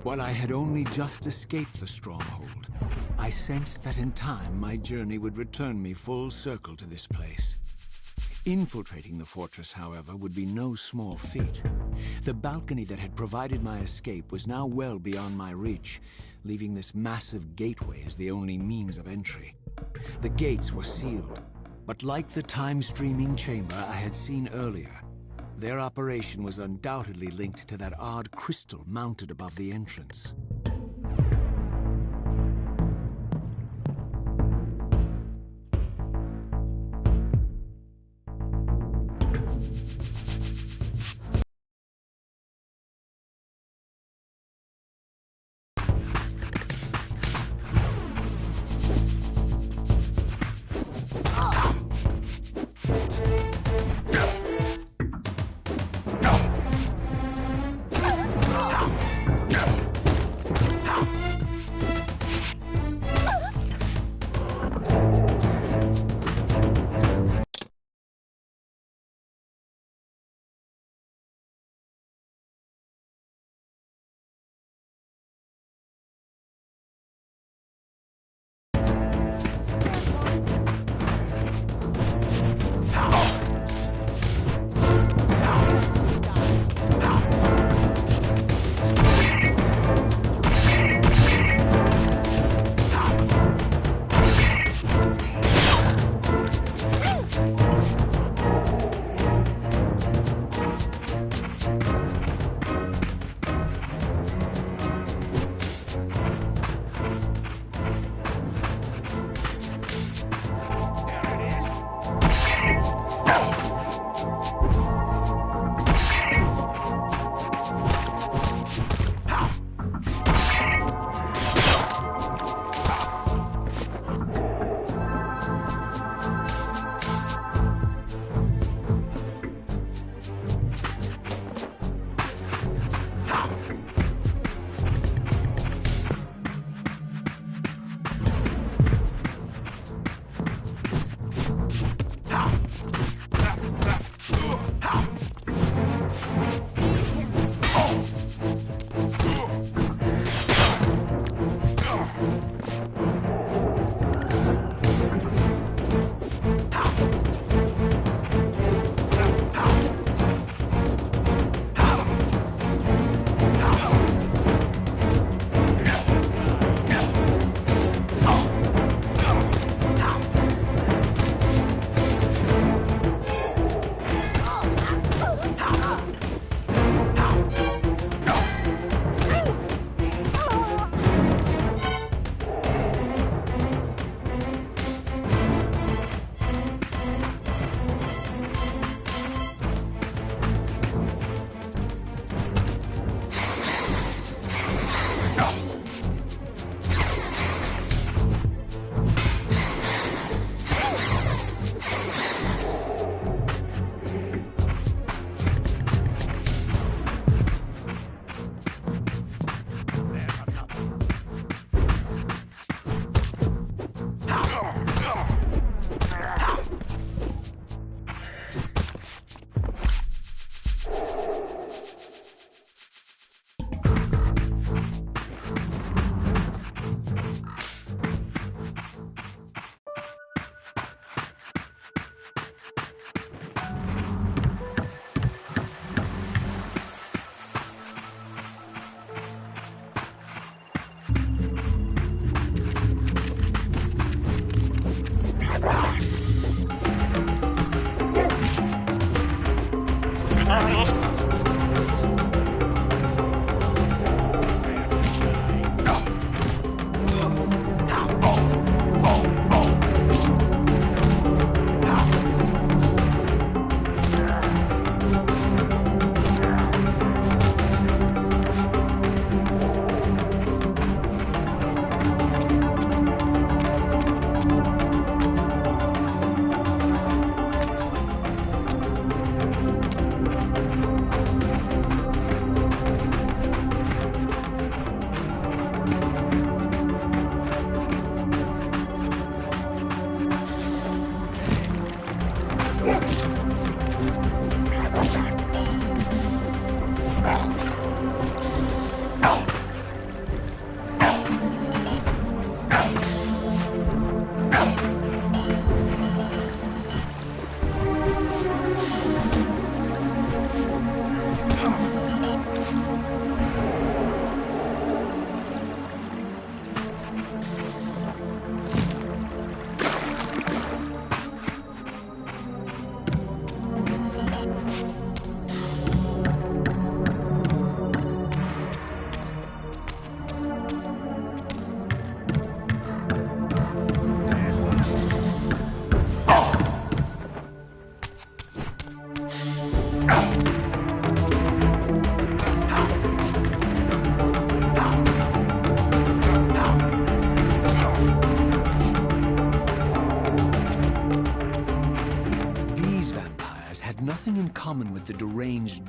While I had only just escaped the stronghold, I sensed that in time my journey would return me full circle to this place. Infiltrating the fortress, however, would be no small feat. The balcony that had provided my escape was now well beyond my reach, leaving this massive gateway as the only means of entry. The gates were sealed, but like the time-streaming chamber I had seen earlier, their operation was undoubtedly linked to that odd crystal mounted above the entrance.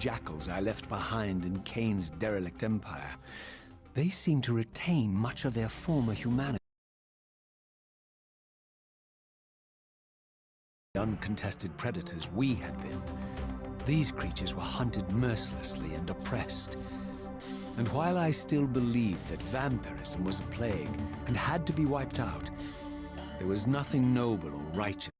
jackals I left behind in Kain's derelict empire, they seem to retain much of their former humanity. The uncontested predators we had been, these creatures were hunted mercilessly and oppressed. And while I still believed that vampirism was a plague and had to be wiped out, there was nothing noble or righteous.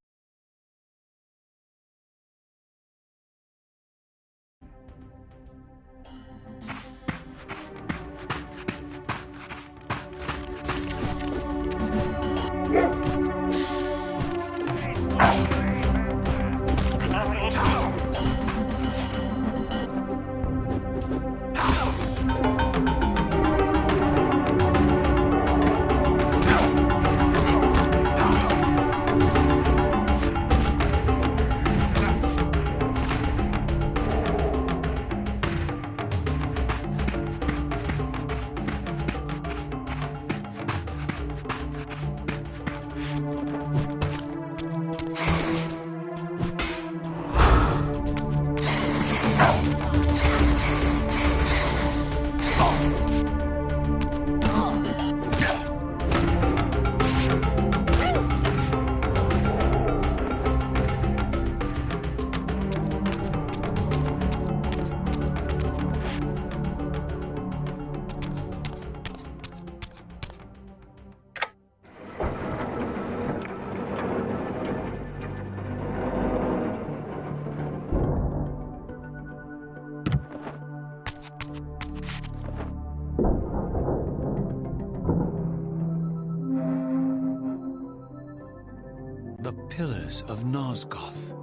The pillars of Nosgoth,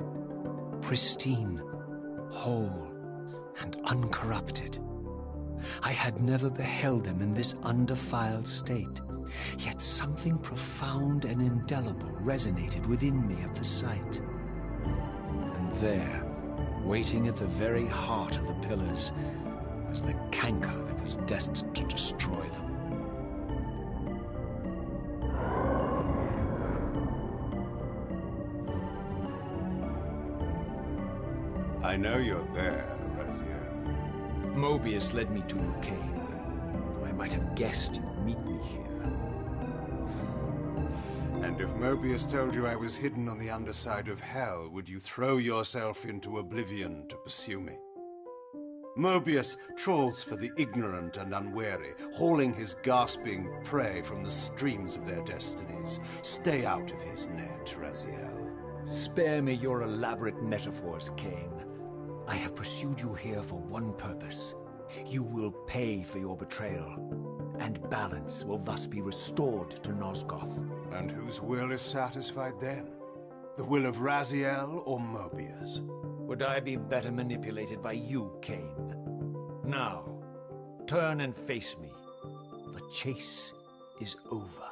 pristine, whole, and uncorrupted. I had never beheld them in this undefiled state, yet something profound and indelible resonated within me at the sight. And there, waiting at the very heart of the pillars, was the canker that was destined to destroy them. I know you're there, Raziel. Mobius led me to you, Kain, though I might have guessed you'd meet me here. And if Mobius told you I was hidden on the underside of hell, would you throw yourself into oblivion to pursue me? Mobius trawls for the ignorant and unwary, hauling his gasping prey from the streams of their destinies. Stay out of his net, Raziel. Spare me your elaborate metaphors, Kain. I have pursued you here for one purpose. You will pay for your betrayal, and balance will thus be restored to Nosgoth. And whose will is satisfied then? The will of Raziel or Mobius? Would I be better manipulated by you, Kain? Now, turn and face me. The chase is over.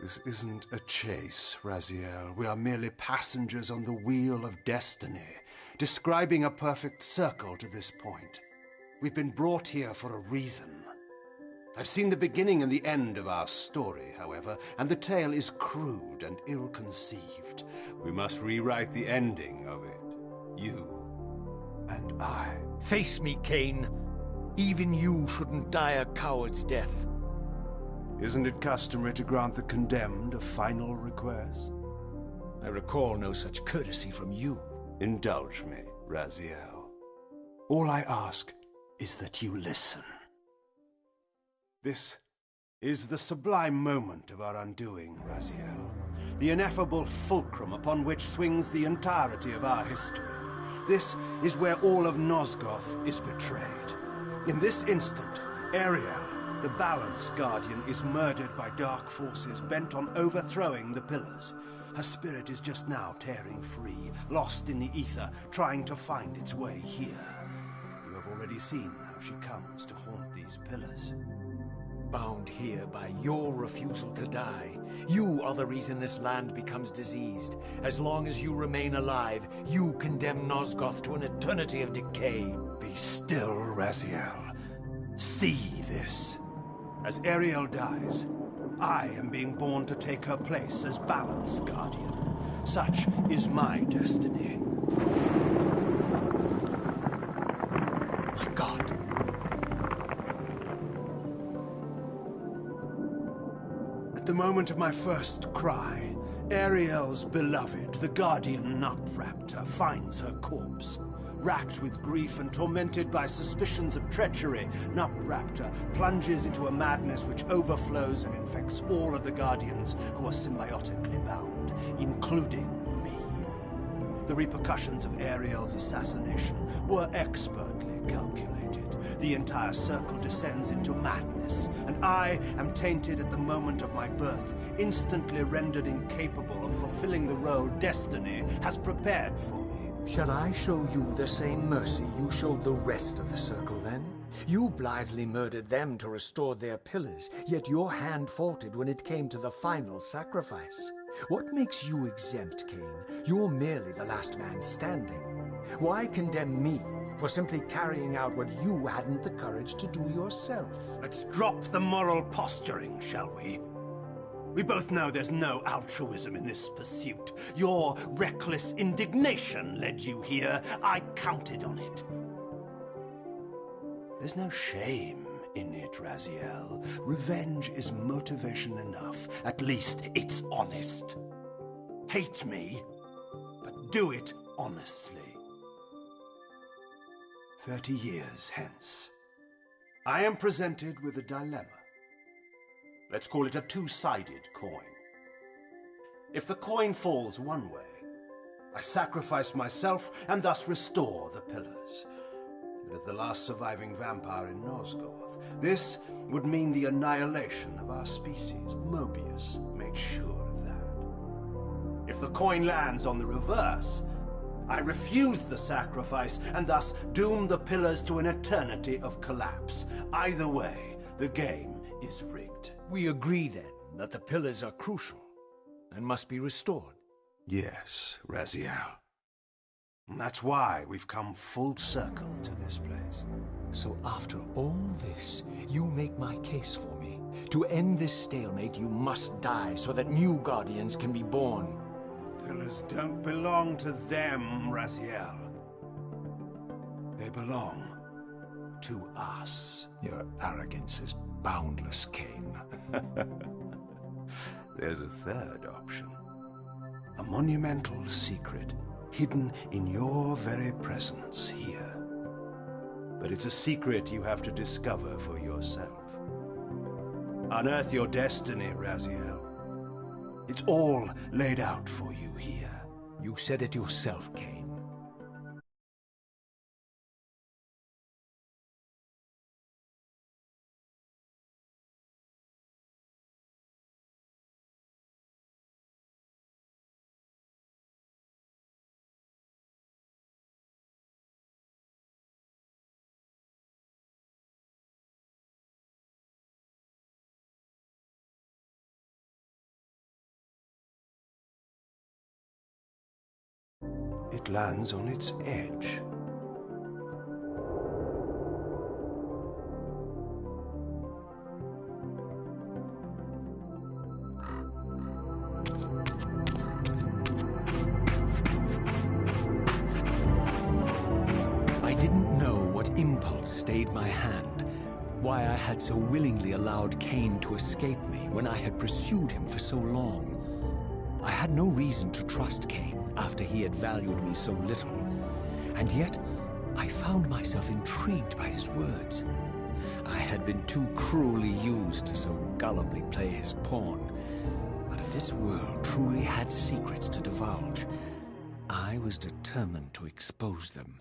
This isn't a chase, Raziel. We are merely passengers on the wheel of destiny, describing a perfect circle to this point. We've been brought here for a reason. I've seen the beginning and the end of our story, however, and the tale is crude and ill-conceived. We must rewrite the ending of it. You and I. Face me, Kain. Even you shouldn't die a coward's death. Isn't it customary to grant the condemned a final request? I recall no such courtesy from you. Indulge me, Raziel. All I ask is that you listen. This is the sublime moment of our undoing, Raziel. The ineffable fulcrum upon which swings the entirety of our history. This is where all of Nosgoth is betrayed. In this instant, Ariel, the Balance Guardian, is murdered by dark forces bent on overthrowing the pillars. Her spirit is just now tearing free, lost in the ether, trying to find its way here. You have already seen how she comes to haunt these pillars. Bound here by your refusal to die. You are the reason this land becomes diseased. As long as you remain alive, you condemn Nosgoth to an eternity of decay. Be still, Raziel. See this. As Ariel dies, I am being born to take her place as Balance Guardian. Such is my destiny. At the moment of my first cry, Ariel's beloved, the guardian Nutraptor, finds her corpse. Racked with grief and tormented by suspicions of treachery, Nutraptor plunges into a madness which overflows and infects all of the Guardians who are symbiotically bound, including me. The repercussions of Ariel's assassination were expertly calculated. The entire circle descends into madness, and I am tainted at the moment of my birth, instantly rendered incapable of fulfilling the role destiny has prepared for me. Shall I show you the same mercy you showed the rest of the Circle, then? You blithely murdered them to restore their pillars, yet your hand faltered when it came to the final sacrifice. What makes you exempt, Cain? You're merely the last man standing. Why condemn me for simply carrying out what you hadn't the courage to do yourself? Let's drop the moral posturing, shall we? We both know there's no altruism in this pursuit. Your reckless indignation led you here. I counted on it. There's no shame in it, Raziel. Revenge is motivation enough. At least it's honest. Hate me, but do it honestly. 30 years hence, I am presented with a dilemma. Let's call it a two-sided coin. If the coin falls one way, I sacrifice myself and thus restore the pillars. But as the last surviving vampire in Nosgoth, this would mean the annihilation of our species. Mobius made sure of that. If the coin lands on the reverse, I refuse the sacrifice and thus doom the pillars to an eternity of collapse. Either way, the game is rigged. We agree, then, that the pillars are crucial and must be restored. Yes, Raziel. And that's why we've come full circle to this place. So after all this, you make my case for me. To end this stalemate, you must die so that new Guardians can be born. Pillars don't belong to them, Raziel. They belong to us. Your arrogance is boundless, Cain. There's a third option. A monumental secret hidden in your very presence here. But it's a secret you have to discover for yourself. Unearth your destiny, Raziel. It's all laid out for you here. You said it yourself, Cain. It lands on its edge. I didn't know what impulse stayed my hand, why I had so willingly allowed Cain to escape me when I had pursued him for so long. I had no reason to trust Cain after he had valued me so little, and yet I found myself intrigued by his words. I had been too cruelly used to so gullibly play his pawn, but if this world truly had secrets to divulge, I was determined to expose them.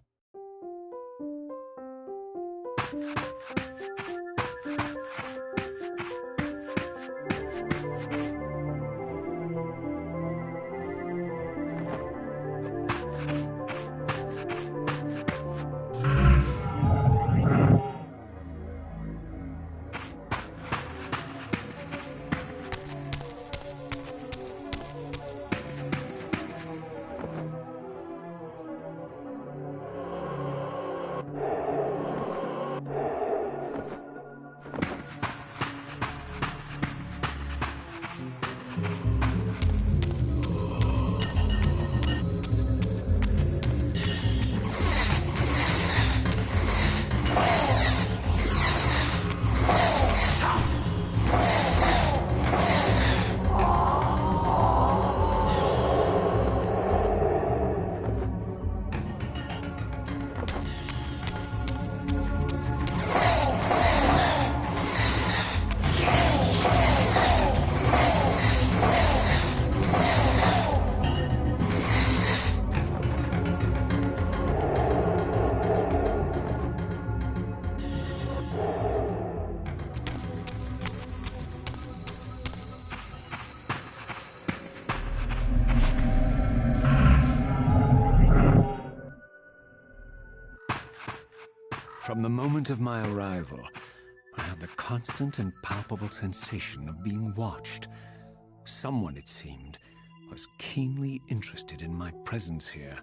From the moment of my arrival, I had the constant and palpable sensation of being watched. Someone, it seemed, was keenly interested in my presence here.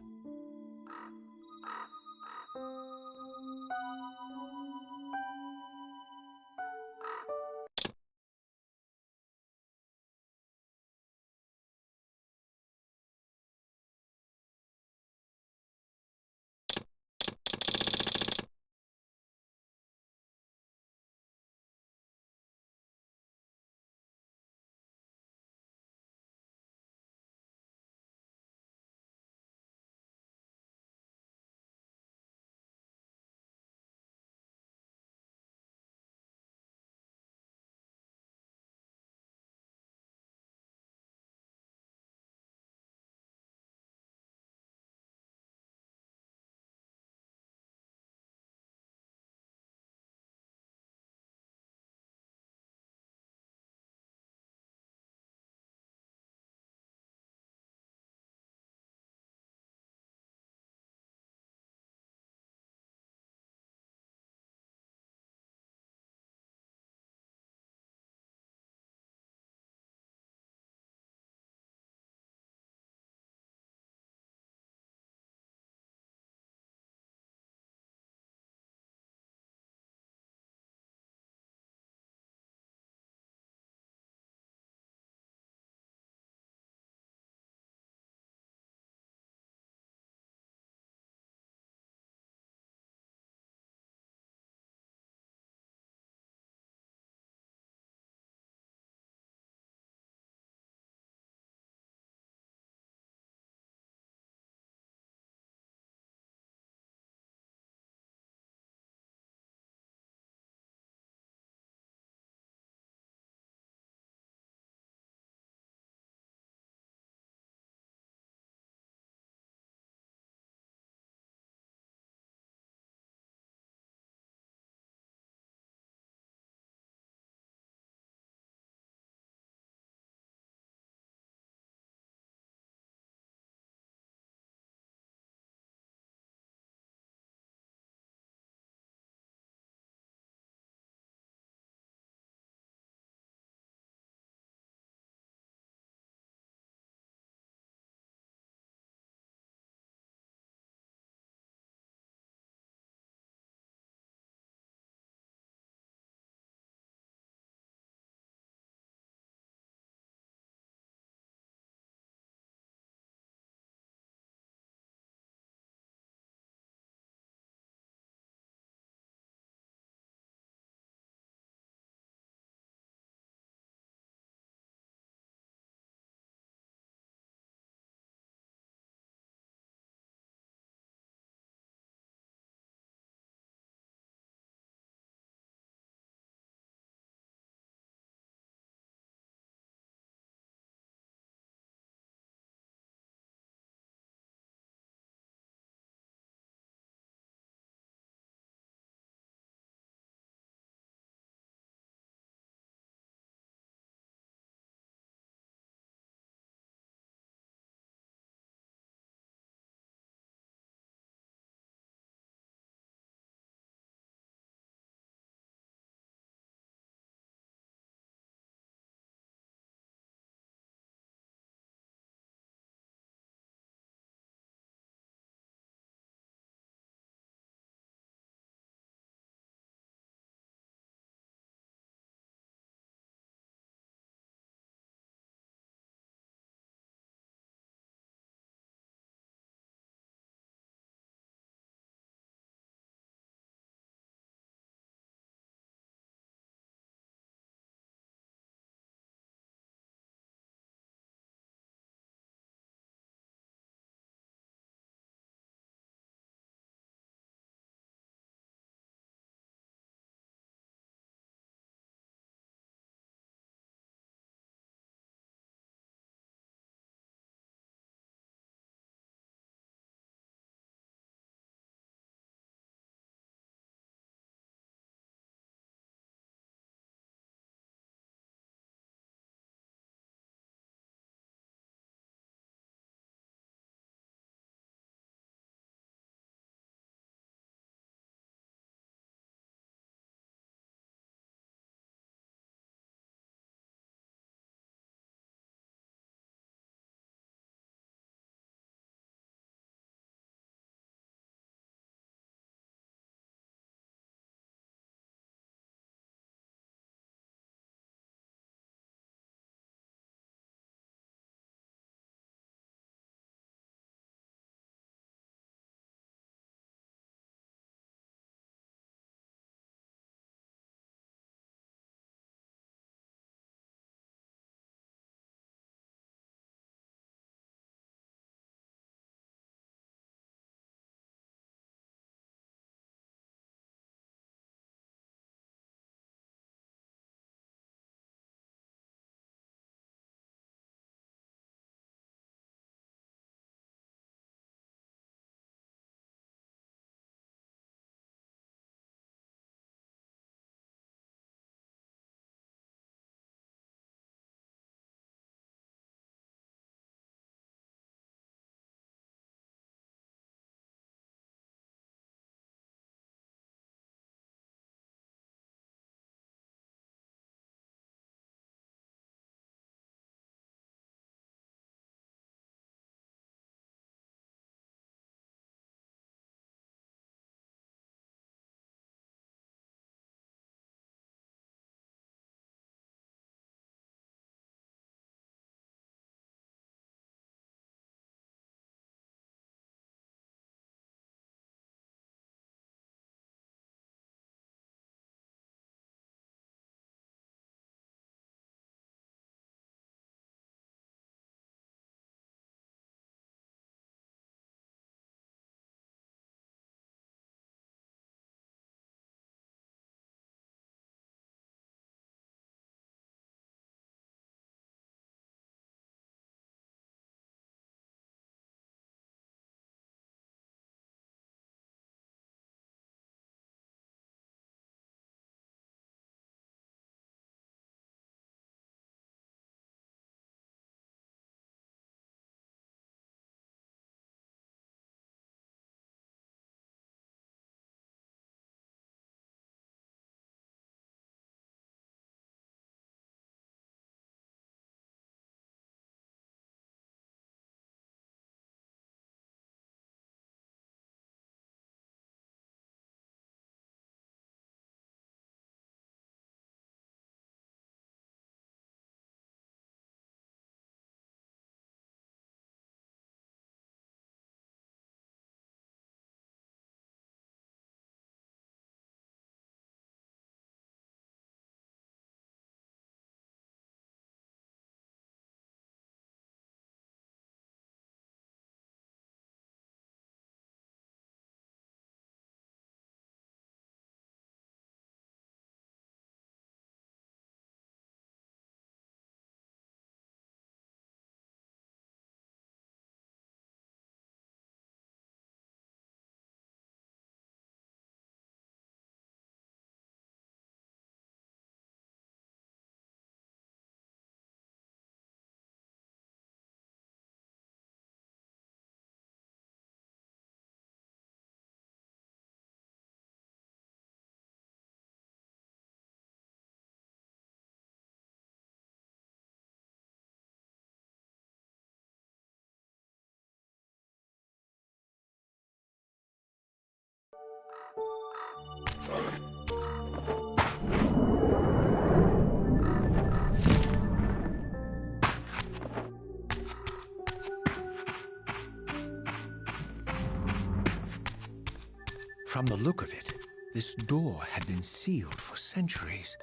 From the look of it, this door had been sealed for centuries.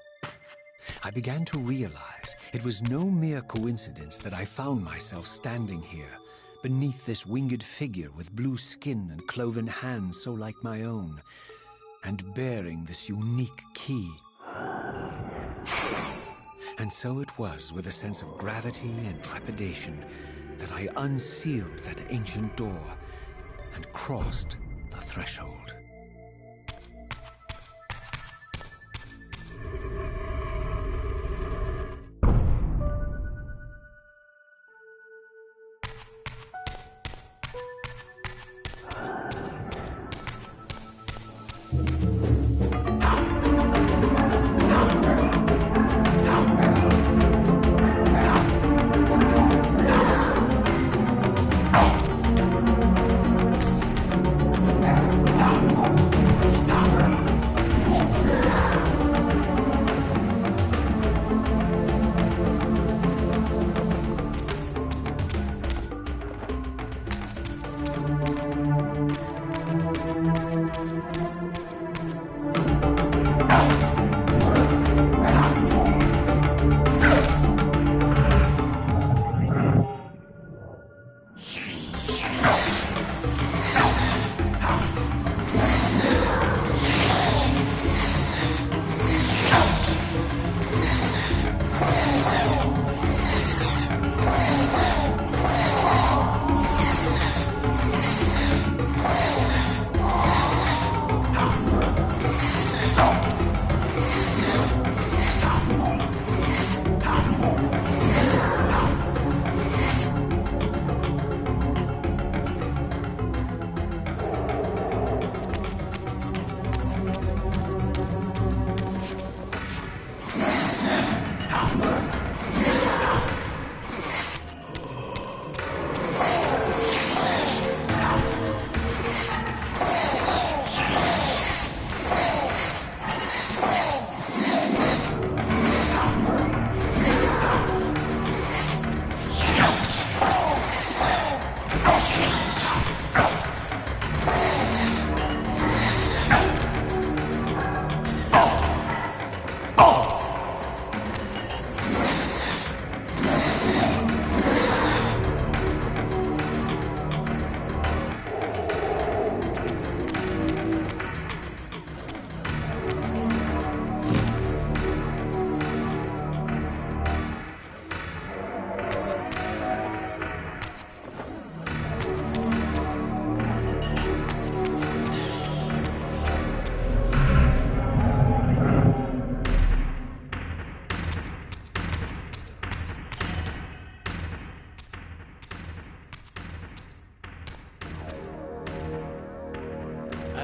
I began to realize it was no mere coincidence that I found myself standing here, beneath this winged figure with blue skin and cloven hands so like my own, and bearing this unique key. And so it was with a sense of gravity and trepidation that I unsealed that ancient door and crossed the threshold.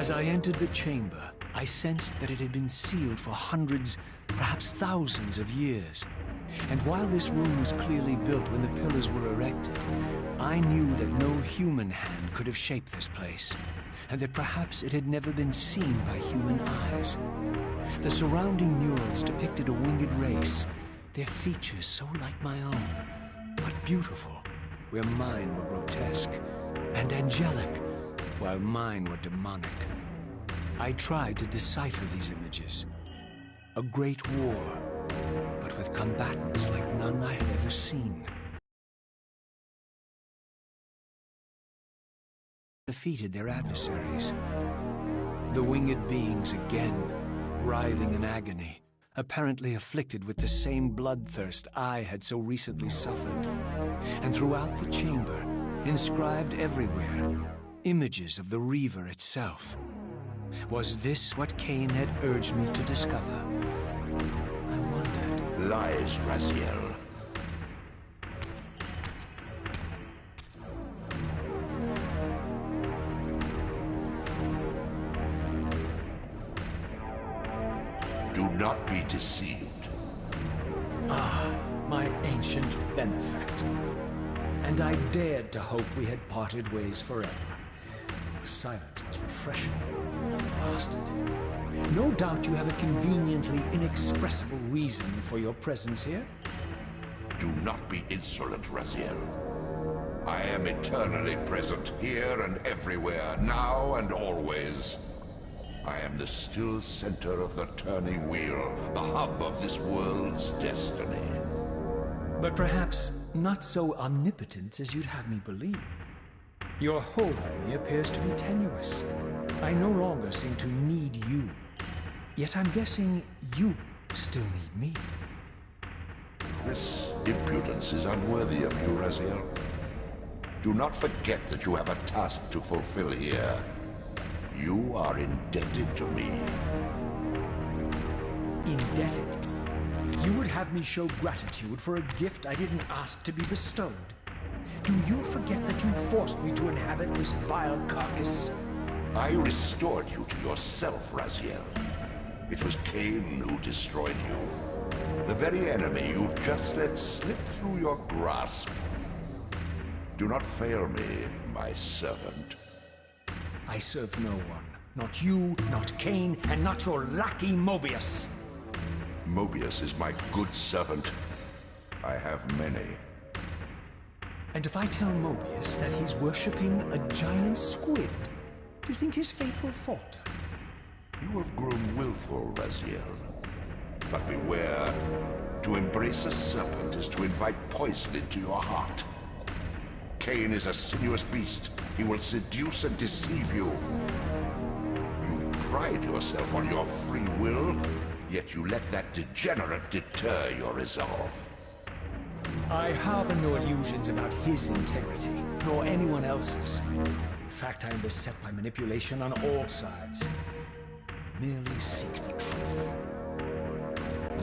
As I entered the chamber, I sensed that it had been sealed for hundreds, perhaps thousands of years. And while this room was clearly built when the pillars were erected, I knew that no human hand could have shaped this place, and that perhaps it had never been seen by human eyes. The surrounding murals depicted a winged race, their features so like my own, but beautiful, where mine were grotesque, and angelic, while mine were demonic. I tried to decipher these images. A great war, but with combatants like none I had ever seen. Defeated their adversaries. The winged beings again, writhing in agony, apparently afflicted with the same bloodthirst I had so recently suffered. And throughout the chamber, inscribed everywhere, images of the Reaver itself. Was this what Cain had urged me to discover? I wondered. Lies, Raziel. Do not be deceived. Ah, my ancient benefactor. And I dared to hope we had parted ways forever. Silence was refreshing. bastard. No doubt you have a conveniently inexpressible reason for your presence here. Do not be insolent, Raziel. I am eternally present, here and everywhere, now and always. I am the still center of the turning wheel, the hub of this world's destiny. But perhaps not so omnipotent as you'd have me believe. Your hold on me appears to be tenuous. I no longer seem to need you. Yet I'm guessing you still need me. This impudence is unworthy of you, Raziel. Do not forget that you have a task to fulfill here. You are indebted to me. Indebted? You would have me show gratitude for a gift I didn't ask to be bestowed? Do you forget that you forced me to inhabit this vile carcass? I restored you to yourself, Raziel. It was Cain who destroyed you. The very enemy you've just let slip through your grasp. Do not fail me, my servant. I serve no one. Not you, not Cain, and not your lackey Mobius. Mobius is my good servant. I have many. And if I tell Mobius that he's worshipping a giant squid, do you think his faith will falter? You have grown willful, Raziel. But beware. To embrace a serpent is to invite poison into your heart. Cain is a sinuous beast. He will seduce and deceive you. You pride yourself on your free will, yet you let that degenerate deter your resolve. I harbor no illusions about his integrity, nor anyone else's. In fact, I am beset by manipulation on all sides. I merely seek the truth.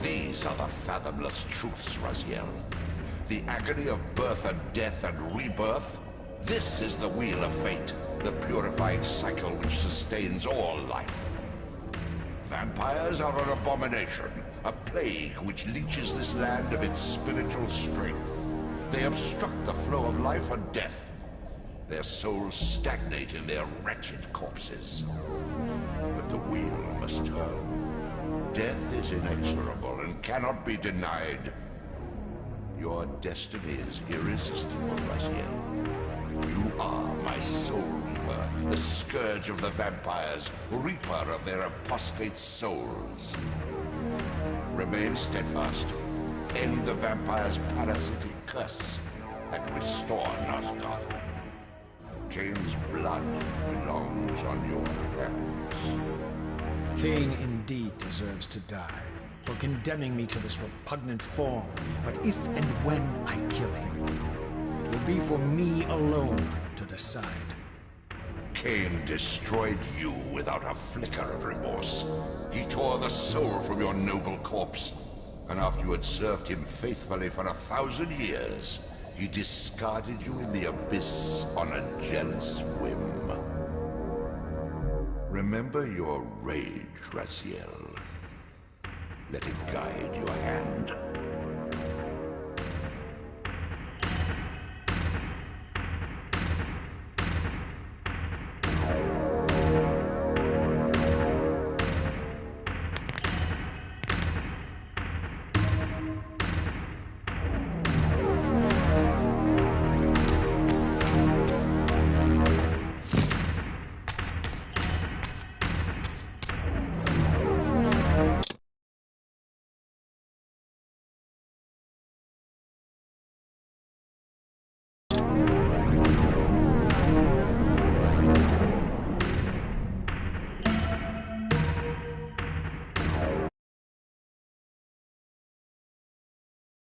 These are the fathomless truths, Raziel. The agony of birth and death and rebirth. This is the wheel of fate, the purifying cycle which sustains all life. Vampires are an abomination, a plague which leeches this land of its spiritual strength. They obstruct the flow of life and death. Their souls stagnate in their wretched corpses. But the wheel must turn. Death is inexorable and cannot be denied. Your destiny is irresistible, Raziel. You are my soul reaver, the scourge of the vampires, reaper of their apostate souls. Remain steadfast, end the vampires' parasitic curse, and restore Nosgoth. Cain's blood belongs on your hands. Cain indeed deserves to die for condemning me to this repugnant form. But if and when I kill him, it will be for me alone to decide. Cain destroyed you without a flicker of remorse. He tore the soul from your noble corpse, and after you had served him faithfully for 1,000 years, he discarded you in the abyss on a jealous whim. Remember your rage, Raziel. Let it guide your hand.